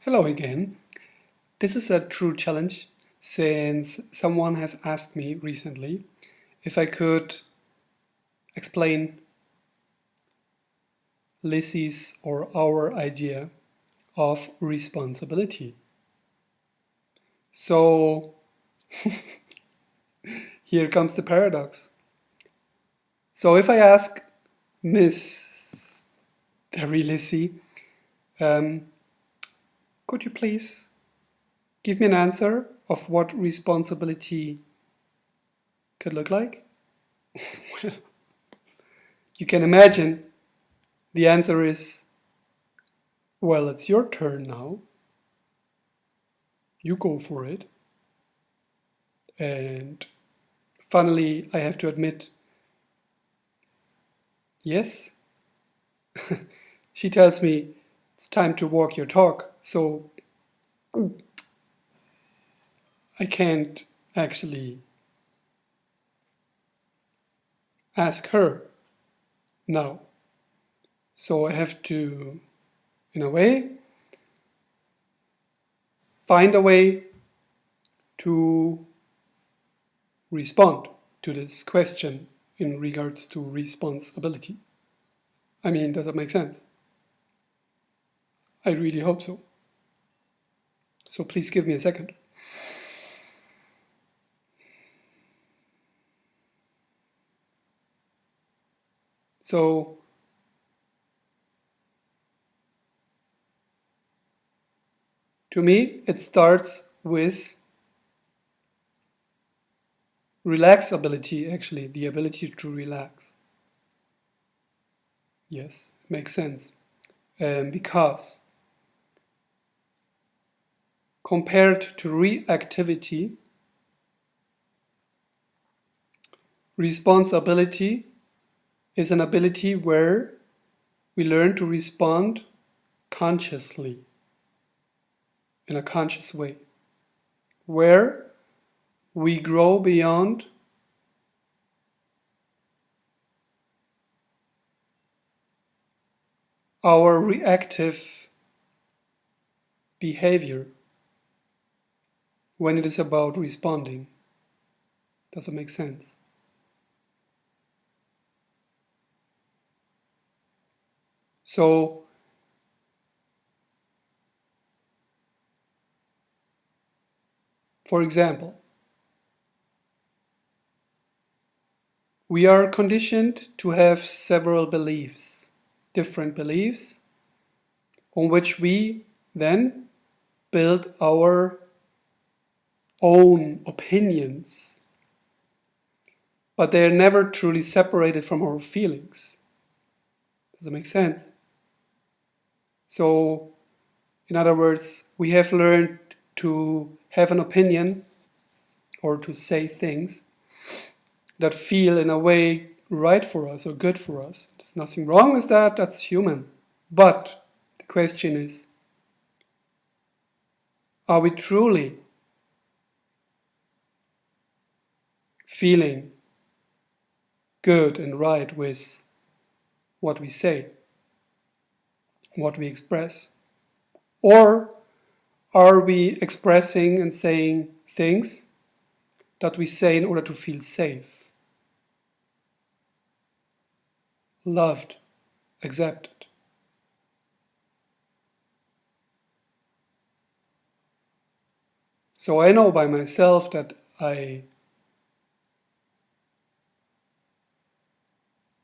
Hello again. This is a true challenge since someone has asked me recently if I could explain Lizzie's or our idea of responsibility. So here comes the paradox. So if I ask Miss Terry Lizzie, um, could you please give me an answer of what responsibility could look like? Well, you can imagine the answer is, well, it's your turn now. You go for it. And finally, I have to admit, yes. She tells me it's time to walk your talk. So I can't actually ask her now. So I have to, in a way, find a way to respond to this question in regards to responsibility. I mean, does that make sense? I really hope so. So please give me a second. So to me, it starts with relaxability, actually, the ability to relax. Yes, makes sense. Because compared to reactivity, responsibility is an ability where we learn to respond consciously, in a conscious way, where we grow beyond our reactive behavior when it is about responding. Does it make sense? So, for example, we are conditioned to have several beliefs, different beliefs, on which we then build our own opinions, but they are never truly separated from our feelings. Does that make sense? So, in other words, we have learned to have an opinion or to say things that feel in a way right for us or good for us. There's nothing wrong with that, that's human. But the question is, are we truly feeling good and right with what we say, what we express? Or are we expressing and saying things that we say in order to feel safe, loved, accepted? So I know by myself that I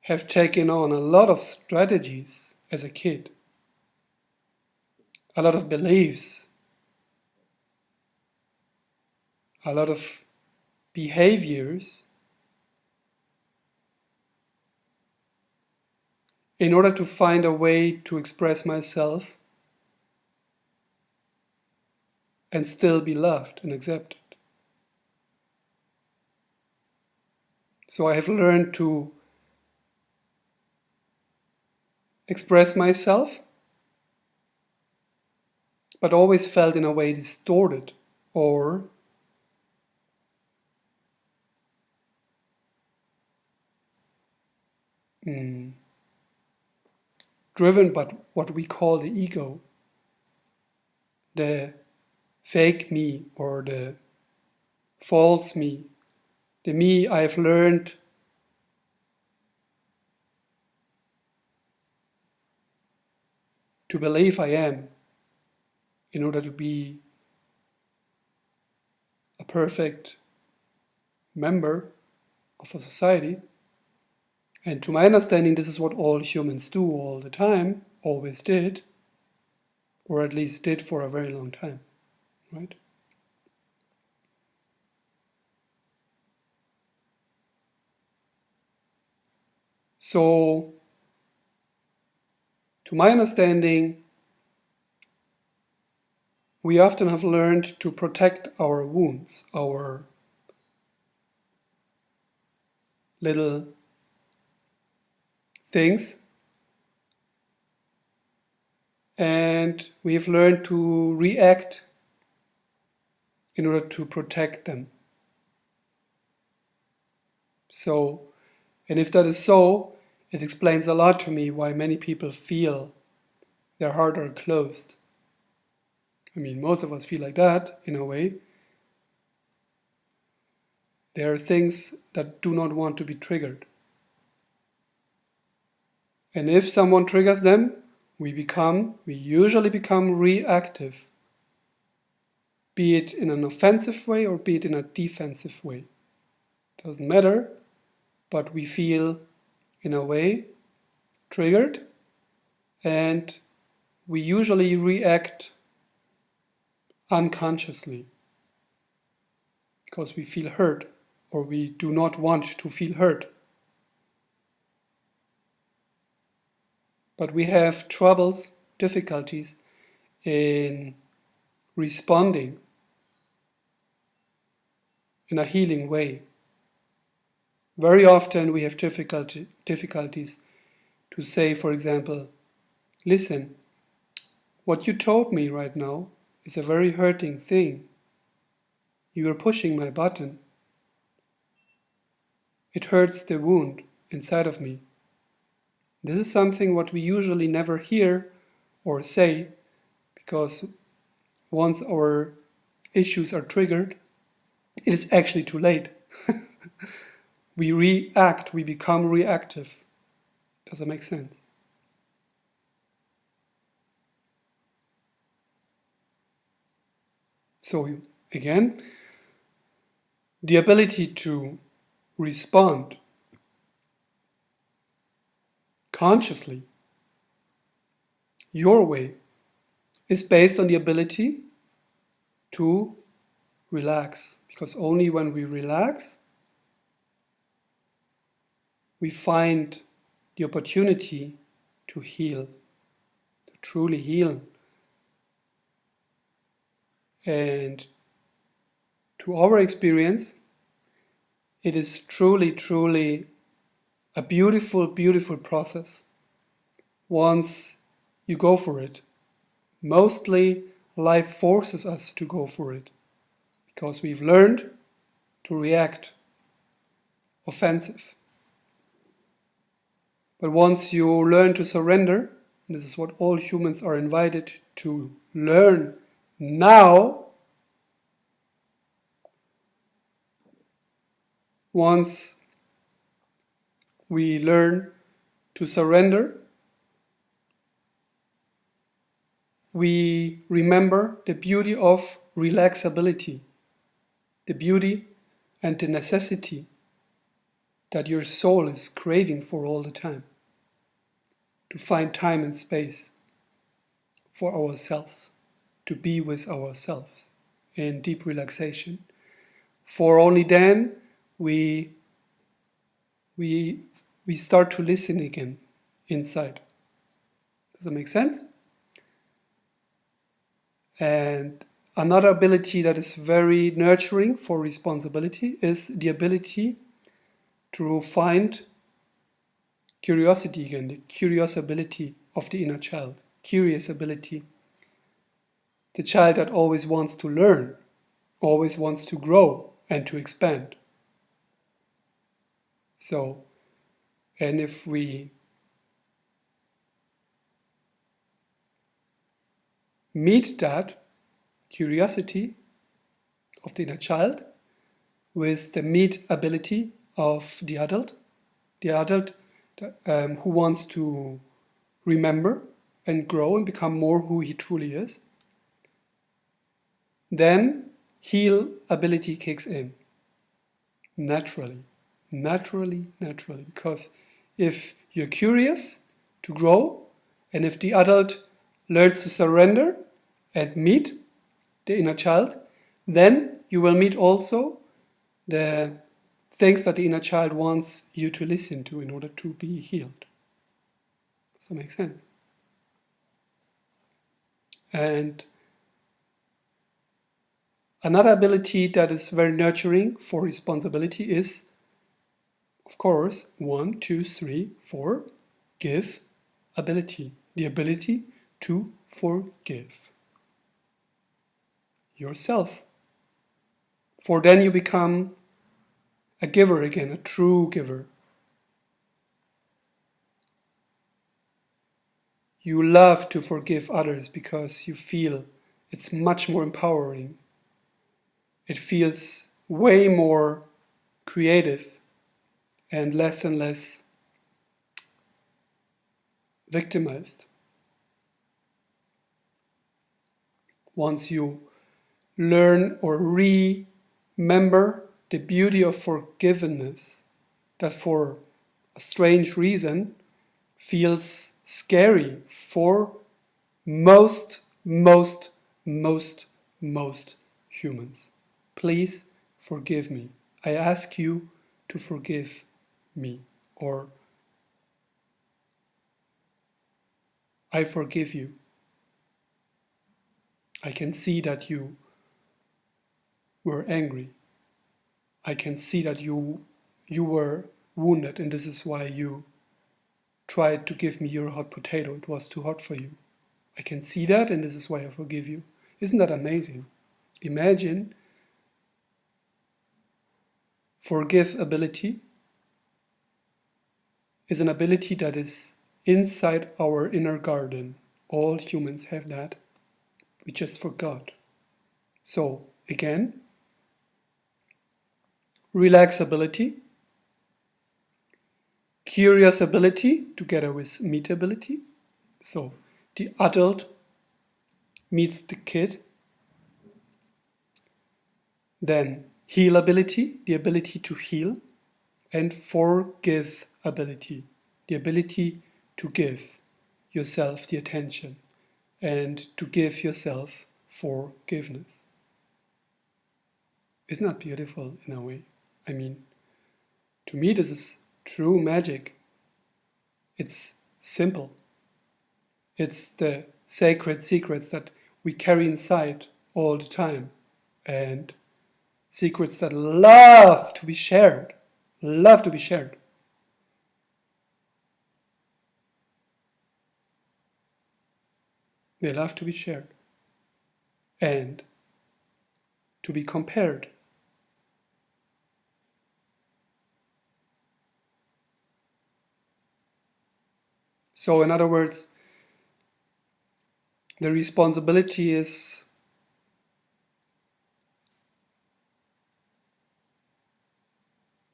have taken on a lot of strategies as a kid, a lot of beliefs, a lot of behaviors in order to find a way to express myself and still be loved and accepted. So I have learned to express myself, but always felt in a way distorted or driven by what we call the ego. the fake me or the false me, the me I've learned to believe I am in order to be a perfect member of a society. And to my understanding, this is what all humans do all the time, always did, or at least did for a very long time, right? So, to my understanding, we often have learned to protect our wounds, our little things, and we've learned to react in order to protect them. So, and if that is so, it explains a lot to me why many people feel their heart are closed. I mean, most of us feel like that in a way. There are things that do not want to be triggered. And if someone triggers them, we usually become reactive. Be it in an offensive way or be it in a defensive way. Doesn't matter, but we feel, in a way, triggered, and we usually react unconsciously because we feel hurt or we do not want to feel hurt. But we have troubles, difficulties in responding in a healing way. Very often we have difficulties to say, for example, listen, what you told me right now is a very hurting thing. You are pushing my button. It hurts the wound inside of me. This is something what we usually never hear or say because once our issues are triggered, it is actually too late. We react, we become reactive. Does that make sense? So again, the ability to respond consciously, your way, is based on the ability to relax. Because only when we relax, we find the opportunity to heal, to truly heal. And to our experience, it is truly, truly a beautiful, beautiful process once you go for it. Mostly, life forces us to go for it because we've learned to react offensive. But once you learn to surrender, and this is what all humans are invited to learn now, once we learn to surrender, we remember the beauty of relaxability, the beauty and the necessity that your soul is craving for all the time, to find time and space for ourselves, to be with ourselves in deep relaxation. For only then we start to listen again inside. Does that make sense? And another ability that is very nurturing for responsibility is the ability to find curiosity again, the curious ability of the inner child, curious ability, the child that always wants to learn, always wants to grow and to expand. So, and if we meet that, curiosity of the inner child with the meet ability of the adult who wants to remember and grow and become more who he truly is. Then heal ability kicks in naturally, because if you're curious to grow, and if the adult learns to surrender and meet the inner child, then you will meet also the things that the inner child wants you to listen to in order to be healed. Does that make sense? And another ability that is very nurturing for responsibility is, of course, 1, 2, 3, 4, give ability. The ability to forgive yourself. For then you become a giver again, a true giver. You love to forgive others because you feel it's much more empowering. It feels way more creative and less victimized. Once you learn or remember the beauty of forgiveness, that for a strange reason feels scary for most humans. Please forgive me. I ask you to forgive me, or I forgive you. I can see that you were angry. I can see that you were wounded, and this is why you tried to give me your hot potato. It was too hot for you. I can see that, and this is why I forgive you. Isn't that amazing? Imagine forgive ability is an ability that is inside our inner garden. All humans have that. We just forgot. So, again, relax ability, curious ability together with meet ability. So, the adult meets the kid. Then, heal ability, the ability to heal. And forgive ability, the ability to give yourself the attention and to give yourself forgiveness. Isn't that beautiful in a way? I mean, to me, this is true magic. It's simple. It's the sacred secrets that we carry inside all the time, and secrets that love to be shared. Love to be shared. They love to be shared and to be compared. So, in other words, the responsibility is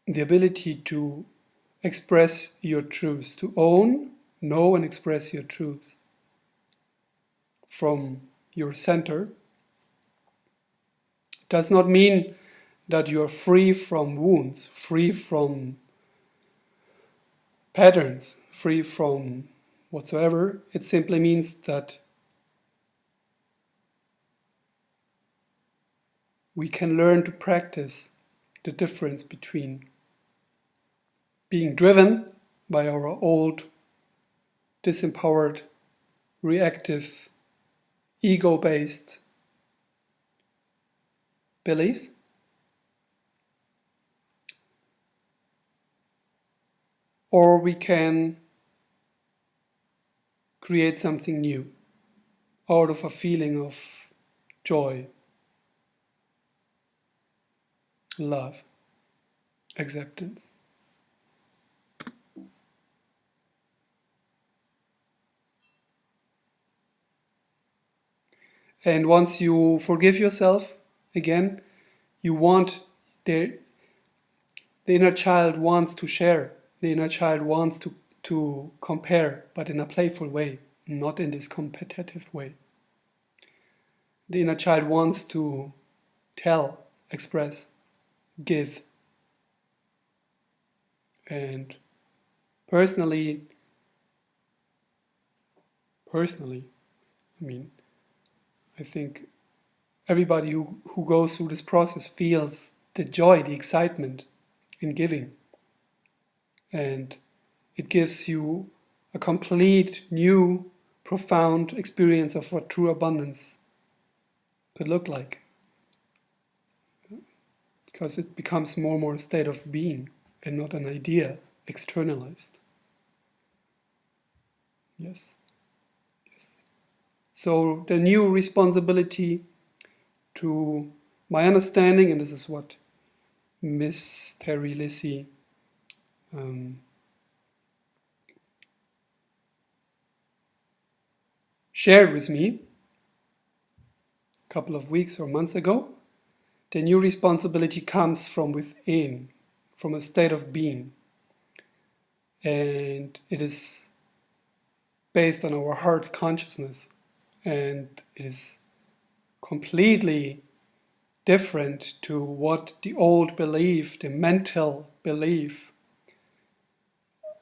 the ability to express your truth, to own, know, and express your truth from your center. Does not mean that you are free from wounds, free from patterns, free from whatsoever. It simply means that we can learn to practice the difference between being driven by our old, disempowered, reactive, ego-based beliefs, or we can create something new out of a feeling of joy, love, acceptance. And once you forgive yourself, again, you want the inner child wants to share. The inner child wants to compare, but in a playful way, not in this competitive way. The inner child wants to tell, express, give. And personally, I mean, I think everybody who goes through this process feels the joy, the excitement in giving. And it gives you a complete new, profound experience of what true abundance could look like. Because it becomes more and more a state of being and not an idea externalized. Yes. So the new responsibility to my understanding, and this is what Miss Terry Lissy shared with me a couple of weeks or months ago. The new responsibility comes from within, from a state of being. And it is based on our heart consciousness. And it is completely different to what the old belief, the mental belief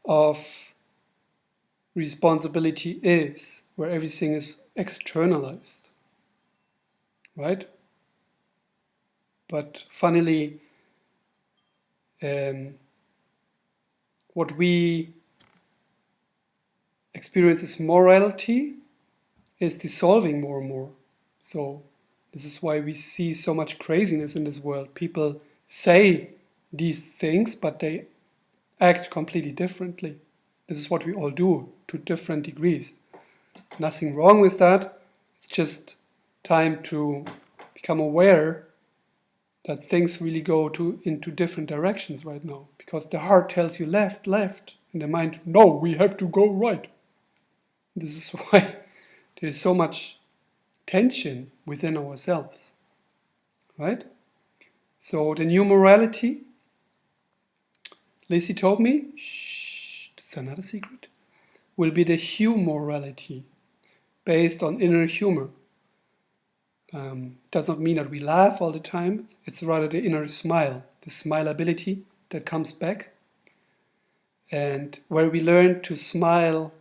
of responsibility is, where everything is externalized. Right? But funnily, what we experience as morality is dissolving more and more. So this is why we see so much craziness in this world. People say these things, but they act completely differently. This is what we all do to different degrees. Nothing wrong with that. It's just time to become aware that things really go into different directions right now. Because the heart tells you left, left, and the mind, no, we have to go right. This is why there's so much tension within ourselves, right? So the new morality, Lacey told me, shh, that's another secret, will be the humorality, based on inner humor. Does not mean that we laugh all the time. It's rather the inner smile, the smileability that comes back, and where we learn to smile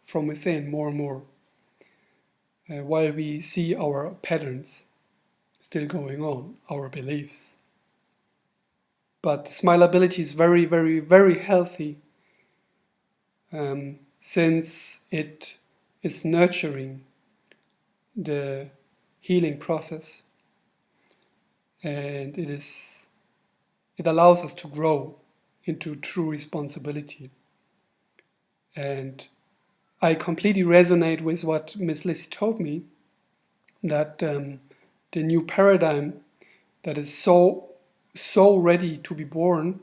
from within more and more, while we see our patterns still going on, our beliefs. But smileability is very, very, very healthy, since it is nurturing the healing process, and it allows us to grow into true responsibility. And I completely resonate with what Miss Lissy told me, that the new paradigm that is so ready to be born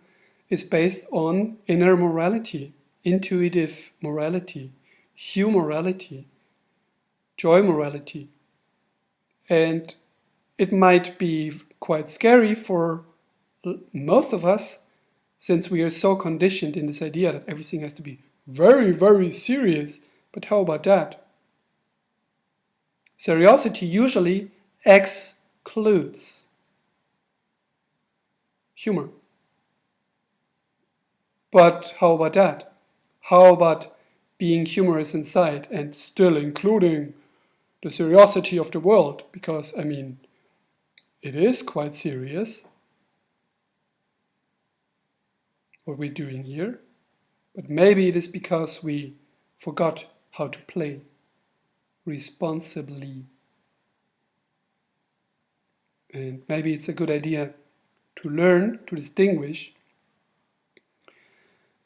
is based on inner morality, intuitive morality, humorality, joy morality. And it might be quite scary for most of us, since we are so conditioned in this idea that everything has to be very, very serious. But how about that? Seriosity usually excludes humor. But how about that? How about being humorous inside and still including the seriosity of the world? Because, I mean, it is quite serious what we're doing here. But maybe it is because we forgot how to play responsibly. And maybe it's a good idea to learn to distinguish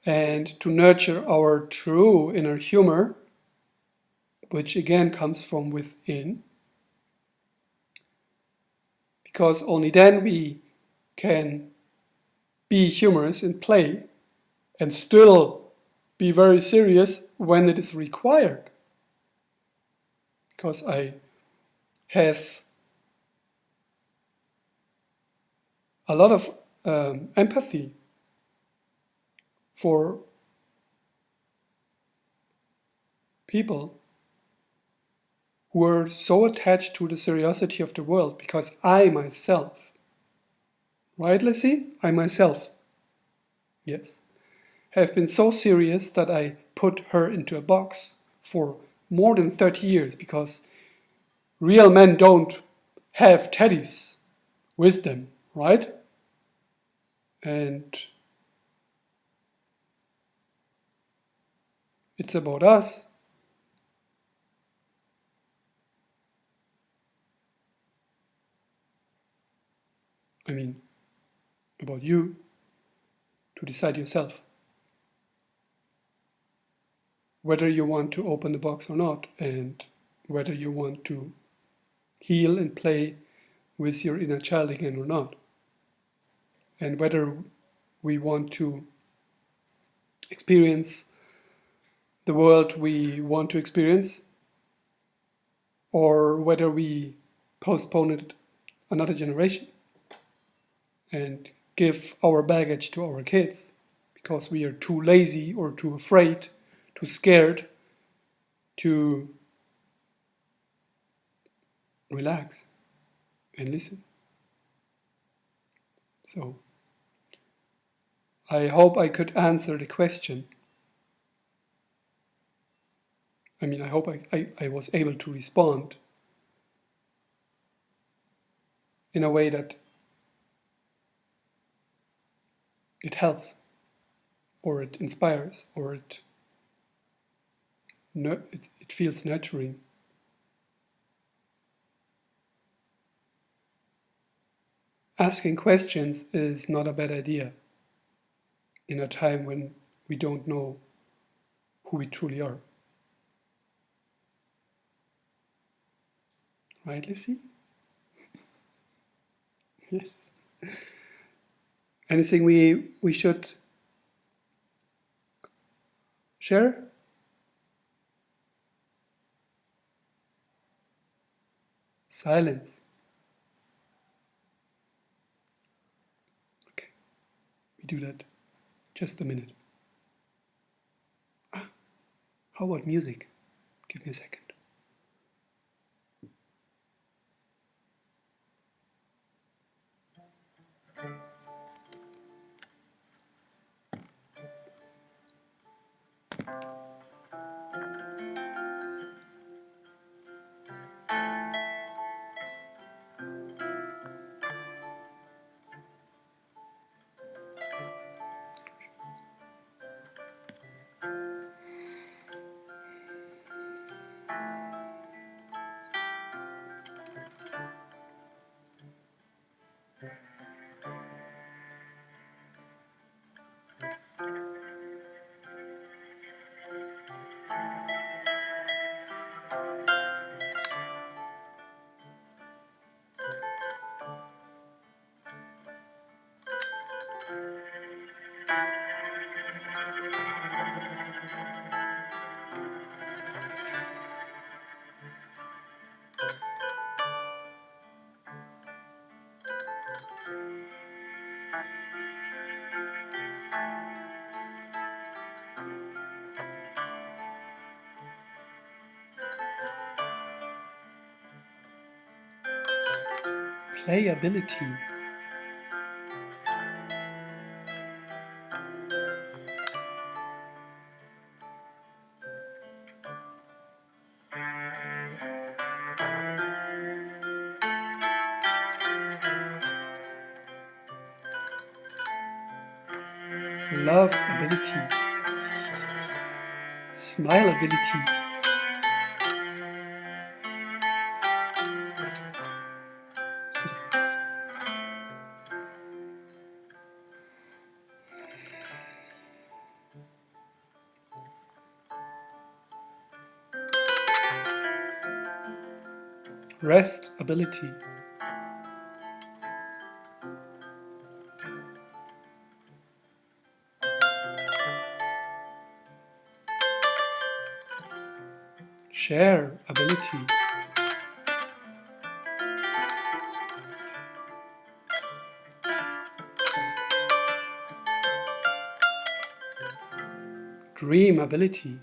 and to nurture our true inner humor, which again comes from within. Because only then we can be humorous in play and still be very serious when it is required. Because I have a lot of empathy for people who are so attached to the seriosity of the world, because I myself, right, Lizzie? I myself, yes, have been so serious that I put her into a box for more than 30 years, because real men don't have teddies with them, right? And it's about us. I mean, about you to decide yourself whether you want to open the box or not, and whether you want to heal and play with your inner child again or not, and whether we want to experience the world we want to experience, or whether we postpone it another generation and give our baggage to our kids because we are too lazy or too afraid, too scared to relax and listen. So I hope I could answer the question. I mean, I hope I was able to respond in a way that it helps, or it inspires, or it feels nurturing. Asking questions is not a bad idea in a time when we don't know who we truly are. Right, Lizzie? Yes. Anything we should share? Silence. Okay, we do that. Just a minute. How about music? Give me a second. Playability. Loveability. Smileability. Restability. Shareability. Dreamability.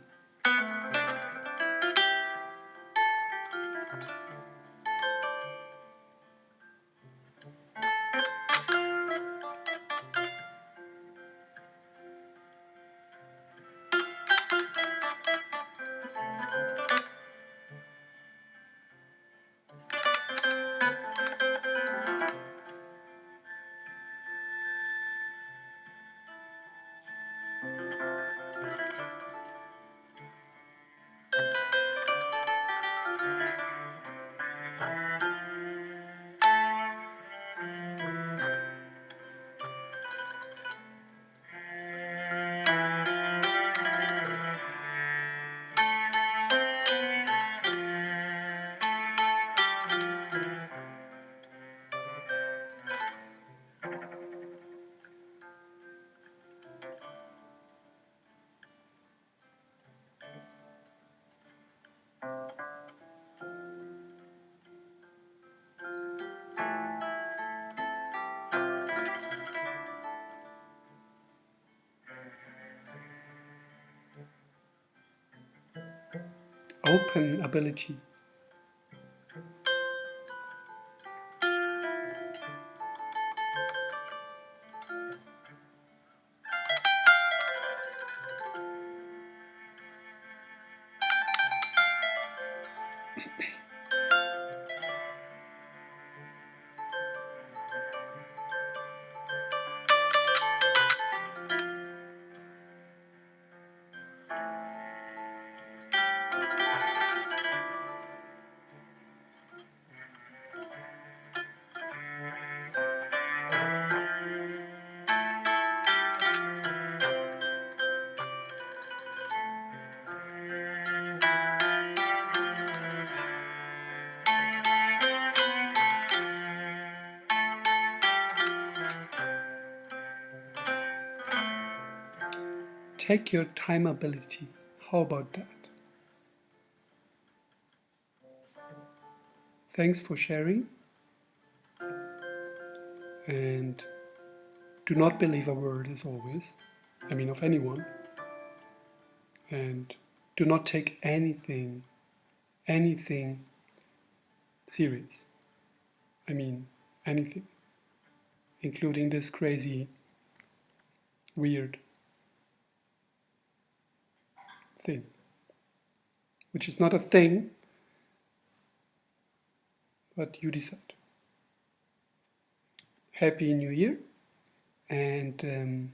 Open ability. Take your time ability. How about that? Thanks for sharing, and do not believe a word as always. I mean of anyone. And do not take anything serious. I mean anything, including this crazy, weird thing, which is not a thing, but you decide. Happy New Year, and